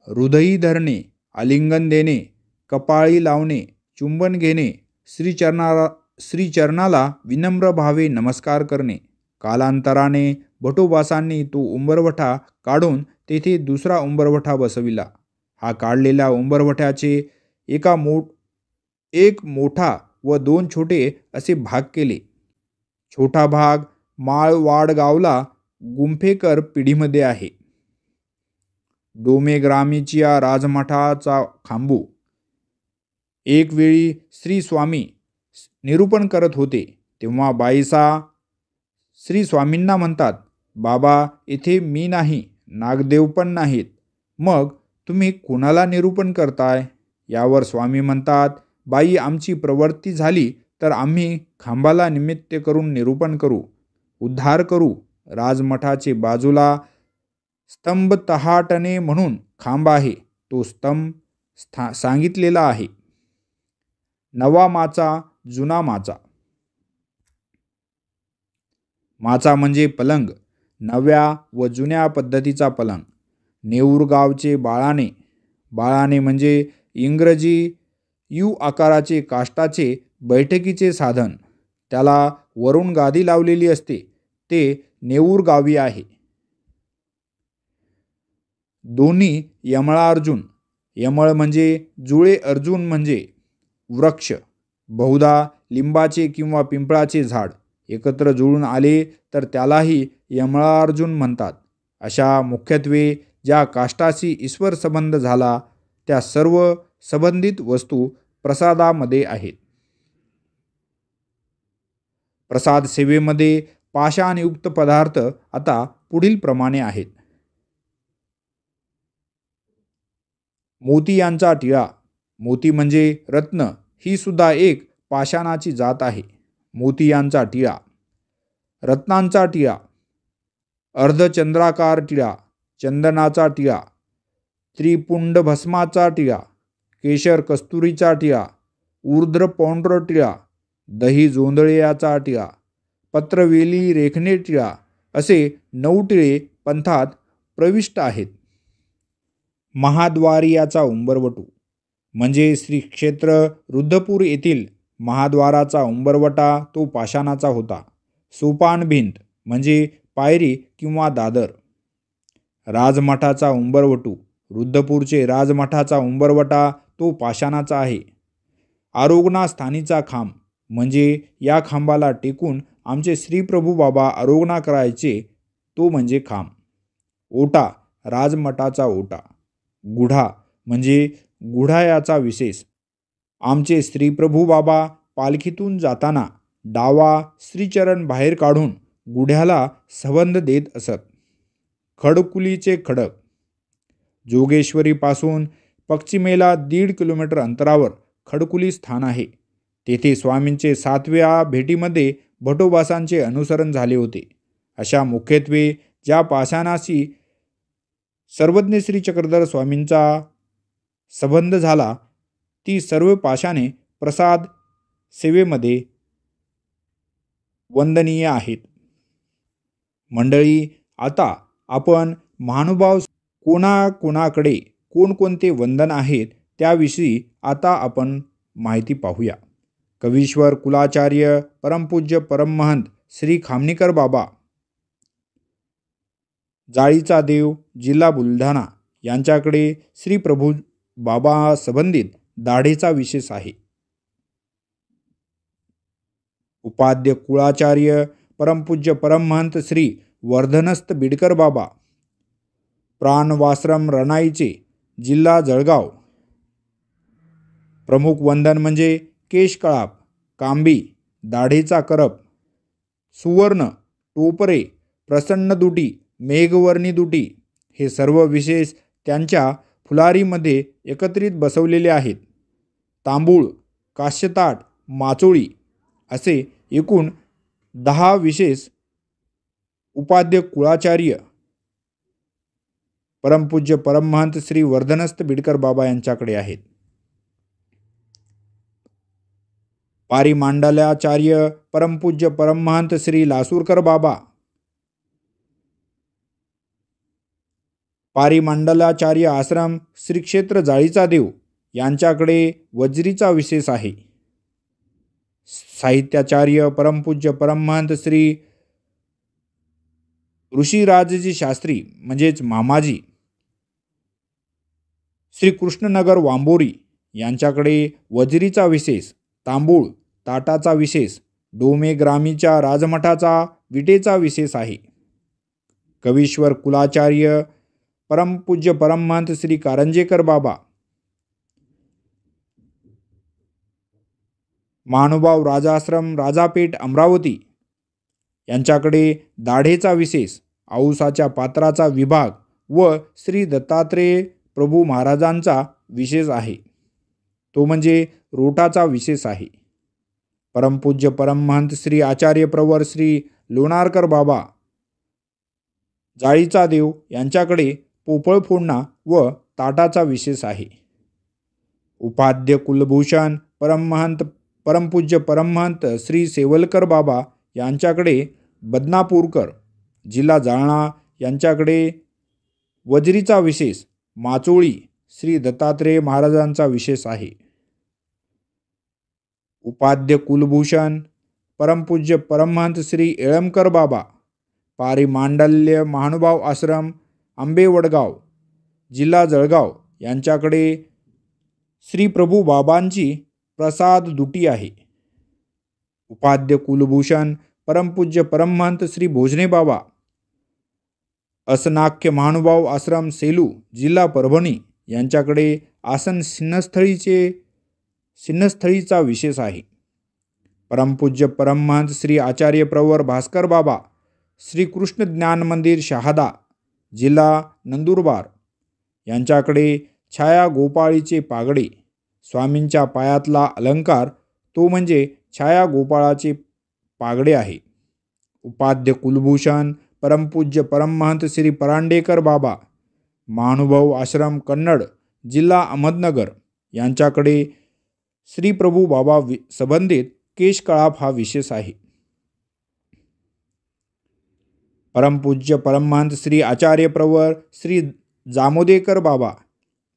हृदयी धरणे, आलिंगन देणे, कपाळी लावणे, चुंबन घेणे, श्रीचरणाला विनम्र भावे नमस्कार करणे. कालांतराने भटोबासांनी तो उंबरवठा काढून तेथे दुसरा उंबरवठा बसविला. हा काढलेल्या उंबरवठ्याचे एक मोठा व 2 छोटे असे भाग केले. छोटा भाग माळवाडगावला गुंफेकर पिढीमध्ये आहे. डोमेग्रामीच्या राजमठाचा खांबू. एक वेळी श्री स्वामी निरूपण करत होते, तेव्हा बाईसा श्री स्वामींना म्हणतात, बाबा इथे मी नाही, नागदेव पण नाहीत, मग तुम्ही कुणाला निरूपण करताय? यावर स्वामी म्हणतात, बाई आमची प्रवृत्ती झाली तर आम्ही खांबाला निमित्त करून निरूपण करू, उद्धार करू. राजमठाचे बाजूला स्तंभ तहाटणे म्हणून खांब आहे, तो स्तंभ सांगितलेला आहे. नवा माचा, जुना माचा. माचा म्हणजे पलंग, नव्या व जुन्या पद्धतीचा पलंग. नेऊरगावचे बाळाणे. बाळाणे म्हणजे इंग्रजी यू आकाराचे काष्टाचे बैठकीचे साधन. त्याला वरून गादी लावलेली असते, ते नेऊरगावी आहे. दोन्ही यमळार्जुन. यमळ म्हणजे जुळे, अर्जुन म्हणजे वृक्ष, बहुधा लिंबाचे किंवा पिंपळाचे झाड एकत्र जुळून आले तर त्यालाही यमळार्जुन म्हणतात. अशा मुख्यत्वे ज्या काष्टाशी ईश्वर संबंध झाला त्या सर्व संबंधित वस्तू प्रसादामध्ये आहेत. प्रसाद सेवेमध्ये पाषाणयुक्त पदार्थ आता पुढील प्रमाणे आहेत. मोती यांचा टिळा. मोती म्हणजे रत्न, ही सुद्धा एक पाषाणाची जात आहे. मोती यांचा टिळा. रत्नांचा टिळा. अर्धचंद्राकार टिळा, चंदनाचा टिळा, त्रिपुंड भस्माचा टिळा, केशर कस्तुरीचा टिळा, ऊर्ध्र पौंड्र टिळा, दही जोंधळ्याचा टिळा, पत्रवेली रेखणे टिळा असे 9 टिळे पंथात प्रविष्ट आहेत. महाद्वारियाचा उंबरवटू म्हणजे श्री क्षेत्र रुद्धपूर येथील महाद्वाराचा उंबरवटा, तो पाषाणाचा होता. सोपान भिंत म्हणजे पायरी किंवा दादर. राजमठाचा उंबरवटू. रुद्धपूरचे राजमठाचा उंबरवटा, तो पाषाणाचा आहे. आरोग्यस्थानीचा खांब म्हणजे या खांबाला टेकून आमचे श्री प्रभू बाबा आरोगणा करायचे, तो म्हणजे खांब. ओटा, राजमठाचा ओटा. गुढा म्हणजे गुढायाचा विशेष. आमचे श्रीप्रभू बाबा पालखीतून जाताना डावा श्रीचरण बाहेर काढून गुढ्याला संबंध देत असत. खडकुलीचे खडक. जोगेश्वरीपासून पश्चिमेला 1.5 किलोमीटर अंतरावर खडकुली स्थान आहे. तेथे स्वामींचे 7व्या भेटीमध्ये भटोबासांचे अनुसरण झाले होते. अशा मुख्यत्वे ज्या पाषाणाशी सर्वज्ञ श्री चक्रधर स्वामींचा संबंध झाला, ती सर्व पाषाणे प्रसाद सेवेमध्ये वंदनीय आहेत. मंडळी, आता आपण महानुभाव कोणाकोणाकडे कोणकोणते वंदन आहेत त्याविषयी आता आपण माहिती पाहूया. कवीश्वर कुलाचार्य परमपूज्य परमहंत श्री खामनीकर बाबा, जाळीचा देव, जिल्हा बुलढाणा यांच्याकडे श्री प्रभू बाबा संबंधित दाढेचा विशेष आहे. उपाध्य कुळाचार्य परमपूज्य परमहंत श्री वर्धनस्थ बिडकर बाबा, प्राणवाश्रम रणाईचे, जिल्हा जळगाव. प्रमुख वंदन म्हणजे केशकळाप, कांबी, दाढेचा करप, सुवर्ण, टोपरे, प्रसन्न दुटी, मेघवर्णी दुटी हे सर्व विशेष त्यांच्या फुलारीमध्ये एकत्रित बसवलेले आहेत. तांबूळ, काश्यताट, माचोळी असे एकूण 10 विशेष उपाध्य कुळाचार्य परमपूज्य परमहंत श्री वर्धनस्थ बिडकर बाबा यांच्याकडे आहेत. पारिमांडल्याचार्य परमपूज्य परमहंत श्री लासूरकर बाबा, पारिमांडलाचार्य आश्रम श्री क्षेत्र जाळीचा देव यांच्याकडे वज्रीचा विशेष आहे. साहित्याचार्य परमपूज्य परमहंत श्री ऋषीराजजी शास्त्री म्हणजेच मामाजी, श्री कृष्णनगर वांबोरी यांच्याकडे वज्रीचा विशेष, तांबूळ, ताटाचा विशेष, डोमे ग्रामीच्या राजमठाचा विटेचा विशेष आहे. कवीश्वर कुलाचार्य परमपूज्य परमहंत श्री कारंजेकर बाबा, महानुभाव राजाश्रम राजापेठ अमरावती यांच्याकडे दाढेचा विशेष, औसाच्या पात्राचा विभाग व श्री दत्तात्रेय प्रभू महाराजांचा विशेष आहे, तो म्हणजे रोटाचा विशेष आहे. परमपूज्य परमहंत श्री आचार्य प्रवर श्री लोणारकर बाबा, जाळीचा देव यांच्याकडे पोपळ फोडणा व ताटाचा विशेष आहे. उपाध्य कुलभूषण परमपूज्य परमहंत श्री सेवलकर बाबा यांच्याकडे बदनापूरकर, जिल्हा जालना यांच्याकडे वज्रीचा विशेष, माचोळी श्री दत्तात्रेय महाराजांचा विशेष आहे. उपाध्य कुलभूषण परमपूज्य परमहंत श्री येळमकर बाबा, पारिमांडल्य महानुभाव आश्रम आंबेवडगाव, जिल्हा जळगाव यांच्याकडे श्री प्रभू बाबांची प्रसाद दुटी आहे. उपाध्य कुलभूषण परमपूज्य परमहंत श्री भोजने बाबा, असनाख्य महानुभाव आश्रम सेलू, जिल्हा परभणी यांच्याकडे आसन सिन्नस्थळीचा विशेष आहे. परमपूज्य परमहंत श्री आचार्य प्रवर भास्कर बाबा, श्री कृष्ण ज्ञान मंदिर शहादा, जिल्हा नंदुरबार यांच्याकडे छाया गोपाळीचे पागडे, स्वामींच्या पायातला अलंकार तो म्हणजे छाया गोपाळाचे पागडे आहे. उपाध्य कुलभूषण परमपूज्य परमहंत श्री परांडेकर बाबा, महानुभाव आश्रम कन्नड, जिल्हा अहमदनगर यांच्याकडे श्री प्रभू बाबा संबंधित केशकळाप हा विशेष आहे. परमपूज्य परमहंत श्री आचार्य प्रवर श्री जामोदेकर बाबा,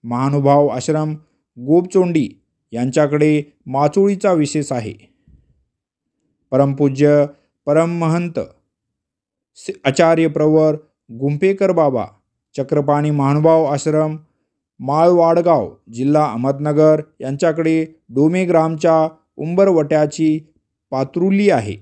महानुभाव आश्रम गोपचोंडी यांच्याकडे माचोळीचा विशेष आहे. परमपूज्य परमहंत आचार्य प्रवर गुंफेकर बाबा, चक्रपाणी महानुभाव आश्रम माळवाडगाव, जिल्हा अहमदनगर यांच्याकडे डोमेग्रामच्या उंबरवट्याची पात्रुली आहे.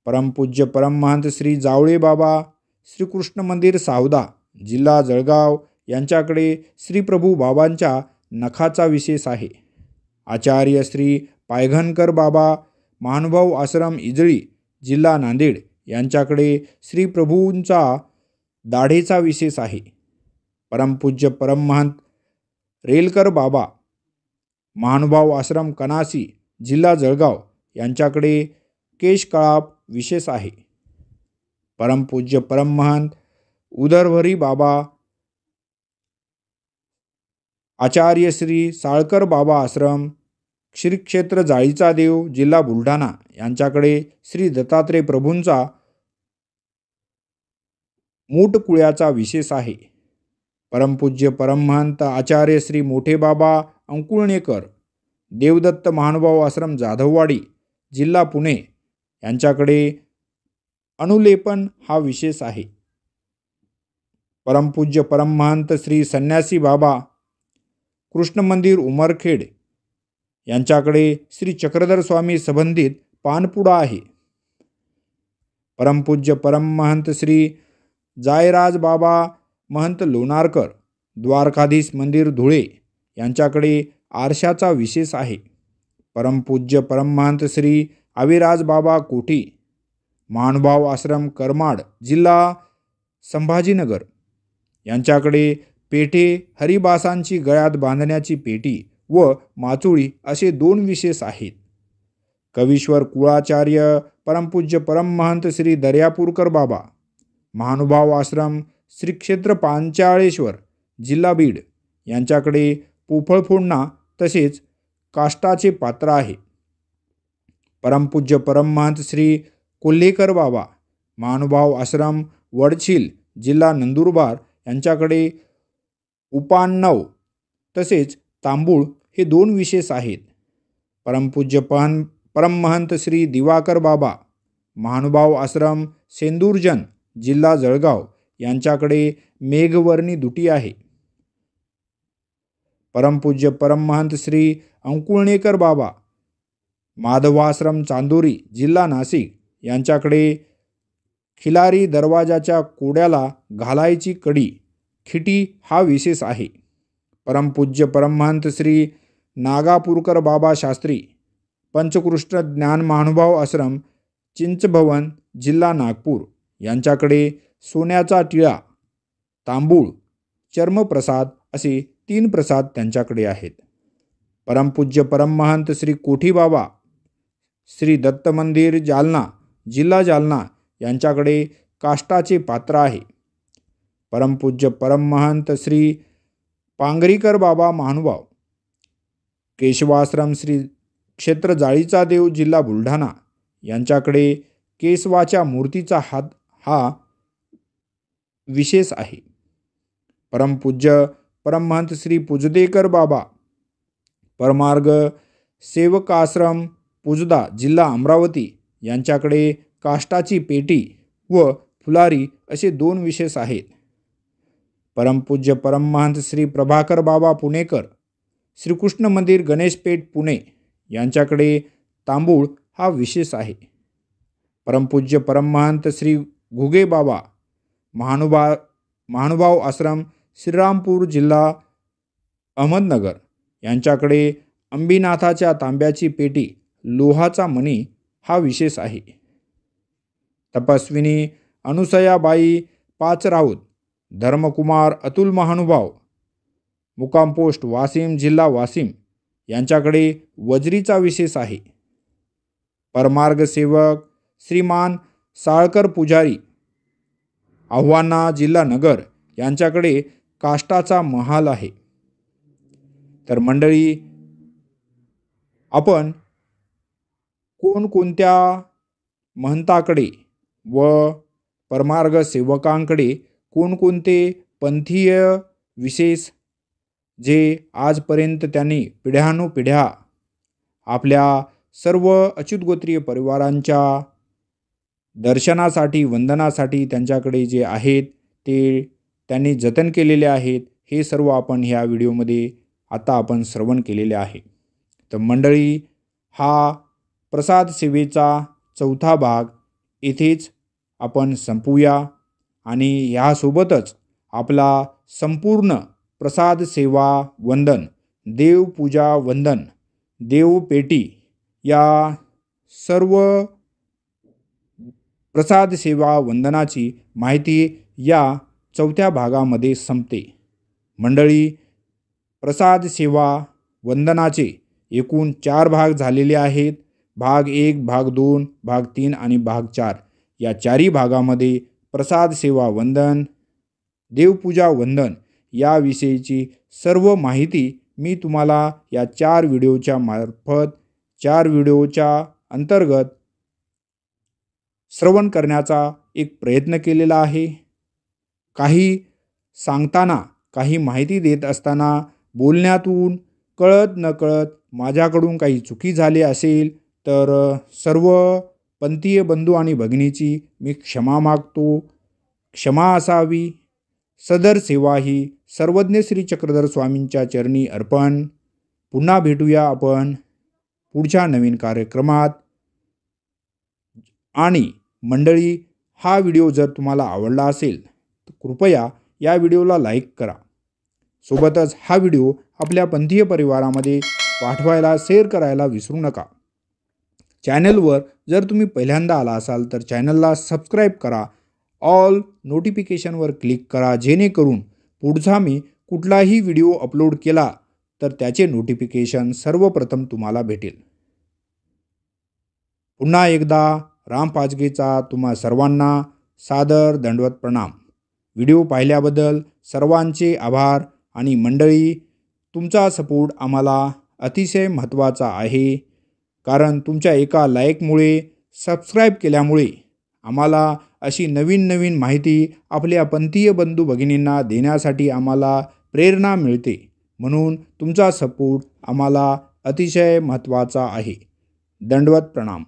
परमपूज्य परमहंत श्री जावळे बाबा श्रीकृष्ण मंदिर सावदा जिल्हा जळगाव यांच्याकडे श्री प्रभू बाबांच्या नखाचा विशेष आहे. आचार्य श्री पायघनकर बाबा महानुभाव आश्रम इजळी जिल्हा नांदेड यांच्याकडे श्री प्रभूंचा दाढेचा विशेष आहे. परमपूज्य परमहंत रेलकर बाबा महानुभाव आश्रम कनासी जिल्हा जळगाव यांच्याकडे केशकळाप विशेष आहे. परमपूज्य परमहंत उदरभरी बाबा आचार्य श्री साळकर बाबा आश्रम श्री क्षेत्र जाळीचा देव जिल्हा बुलढाणा यांच्याकडे श्री दत्तात्रय प्रभूंचा मूठकुळ्याचा विशेष आहे. परमपूज्य परमहंत आचार्य श्री मोठे बाबा अंकुळणेकर देवदत्त महानुभाव आश्रम जाधववाडी जिल्हा पुणे यांच्याकडे अनुलेपन हा विशेष आहे. परमपूज्य परमहंत श्री संन्यासी बाबा कृष्ण मंदिर उमरखेड यांच्याकडे श्री चक्रधर स्वामी संबंधित पानपुडा आहे. परमपूज्य परमहंत श्री जायराज बाबा महंत लोणारकर द्वारकाधीश मंदिर धुळे यांच्याकडे आरशाचा विशेष आहे. परमपूज्य परमहंत श्री अविराज बाबा कोठी महानुभाव आश्रम करमाड जिल्हा संभाजीनगर यांच्याकडे पेठे हरिबासांची गळ्यात बांधण्याची पेटी व माचुळी असे 2 विशेष आहेत. कवीश्वर कुळाचार्य परमपूज्य परमहंत श्री दर्यापूरकर बाबा महानुभाव आश्रम श्री क्षेत्र पांचाळेश्वर जिल्हा बीड यांच्याकडे पोफळफोडणा तसेच काष्टाचे पात्र आहे. परमपूज्य परमहंत श्री कोल्हेकर बाबा महानुभाव आश्रम वडछील जिल्हा नंदुरबार यांच्याकडे उपान्नव तसेच तांबूळ हे 2 विशेष आहेत. परमपूज्य परमहंत श्री दिवाकर बाबा महानुभाव आश्रम सेंदूरजन जिल्हा जळगाव यांच्याकडे मेघवर्णी दुटी आहे. परमपूज्य परमहंत श्री अंकुळणेकर बाबा माधवाश्रम चांदोरी जिल्हा नाशिक यांच्याकडे खिलारी दरवाजाच्या कोड्याला घालायची कडी खिटी हा विशेष आहे. परमपूज्य परमहंत श्री नागापूरकर बाबा शास्त्री पंचकृष्ण ज्ञान महानुभाव आश्रम चिंचभवन जिल्हा नागपूर यांच्याकडे सोन्याचा टिळा तांबूळ चर्मप्रसाद असे 3 प्रसाद त्यांच्याकडे आहेत. परमपूज्य परमहंत श्री कोठी बाबा श्री दत्त मंदिर जालना जिल्हा जालना यांच्याकडे काष्टाचे पात्र आहे. परमपूज्य परमहंत श्री पांगरीकर बाबा महानुभाव केशवाश्रम श्री क्षेत्र जाळीचा देव जिल्हा बुलढाणा यांच्याकडे केशवाच्या मूर्तीचा हात हा विशेष आहे. परमपूज्य परमहंत श्री पुजदेकर बाबा परमार्ग सेवकाश्रम पुजदा जिल्हा अमरावती यांच्याकडे काष्टाची पेटी व फुलारी असे 2 विशेष आहेत. परमपूज्य परमहंत श्री प्रभाकर बाबा पुणेकर श्रीकृष्ण मंदिर गणेशपेठ पुणे यांच्याकडे तांबूळ हा विशेष आहे. परमपूज्य परमहंत श्री घुगे बाबा महानुभाव आश्रम श्रीरामपूर जिल्हा अहमदनगर यांच्याकडे अंबिनाथाच्या तांब्याची पेटी लोहाचा मणी हा विशेष आहे. तपस्विनी अनुसयाबाई पाचराऊत धर्मकुमार अतुल महानुभाव मुक्काम पोस्ट वाशिम जिल्हा वाशिम यांच्याकडे वज्रीचा विशेष आहे. परमार्ग सेवक श्रीमान साळकर पुजारी आव्हाना जिल्हा नगर यांच्याकडे काष्टाचा महाल आहे. तर मंडळी, आपण कोणकोणत्या महंताकडे व परमार्ग सेवकांकडे कोणकोणते पंथीय विशेष जे आजपर्यंत त्यांनी पिढ्यानुपिढ्या आपल्या सर्व अच्युतगोत्रीय परिवारांच्या दर्शनासाठी वंदनासाठी त्यांच्याकडे जे आहेत ते त्यांनी जतन केलेले आहेत, हे सर्व आपण ह्या व्हिडिओमध्ये आता आपण श्रवण केलेले आहे. तर मंडळी, हा प्रसाद सेवेचा चौथा भाग इथेच आपण संपवूया आणि ह्यासोबतच आपला संपूर्ण प्रसाद सेवा वंदन, देवपूजा वंदन, देवपेटी या सर्व प्रसाद सेवा वंदनाची माहिती या चौथ्या भागामध्ये संपते। मंडळी, प्रसाद सेवा वंदनाचे एकूण 4 भाग झालेले आहेत। भाग 1, भाग 2, भाग 3 आणि भाग 4 या 4ही भागामध्ये प्रसाद सेवा वंदन, देवपूजा वंदन याविषयीची सर्व माहिती मी तुम्हाला या 4 व्हिडिओच्या मार्फत 4 व्हिडिओच्या अंतर्गत श्रवण करण्याचा एक प्रयत्न केलेला आहे। काही सांगताना, काही माहिती देत असताना बोलण्यातून कळत नकळत माझ्याकडून काही चुकी झाली असेल तर सर्व पंथीय बंधू आणि भगिनीची मी क्षमा मागतो। क्षमा असावी। सदर सेवा ही सर्वज्ञ श्री चक्रधर स्वामींच्या चरणी अर्पण। पुन्हा भेटूया आपण पुढच्या नवीन कार्यक्रमात। आणि मंडळी, हा व्हिडिओ जर तुम्हाला आवडला असेल तर कृपया या व्हिडिओला लाईक करा। सोबतच हा व्हिडिओ आपल्या पंथीय परिवारामध्ये पाठवायला, शेअर करायला विसरू नका। चॅनलवर जर तुम्ही पहिल्यांदा आला असाल तर चॅनलला सबस्क्राईब करा। ऑल नोटिफिकेशनवर क्लिक करा, जेणेकरून पुढचा मी कुठलाही व्हिडिओ अपलोड केला तर त्याचे नोटिफिकेशन सर्वप्रथम तुम्हाला भेटेल। पुन्हा एकदा राम पाचगेचा तुम्हा सर्वांना सादर दंडवत प्रणाम। व्हिडिओ पाहिल्याबद्दल सर्वांचे आभार। आणि मंडळी, तुमचा सपोर्ट आम्हाला अतिशय महत्त्वाचा आहे, कारण तुमच्या एका लाईकमुळे, सबस्क्राईब केल्यामुळे आम्हाला अशी नवीन नवीन माहिती आपल्या पंथीय बंधू भगिनींना देण्यासाठी आम्हाला प्रेरणा मिळते। म्हणून तुमचा सपोर्ट आम्हाला अतिशय महत्त्वाचा आहे। दंडवत प्रणाम।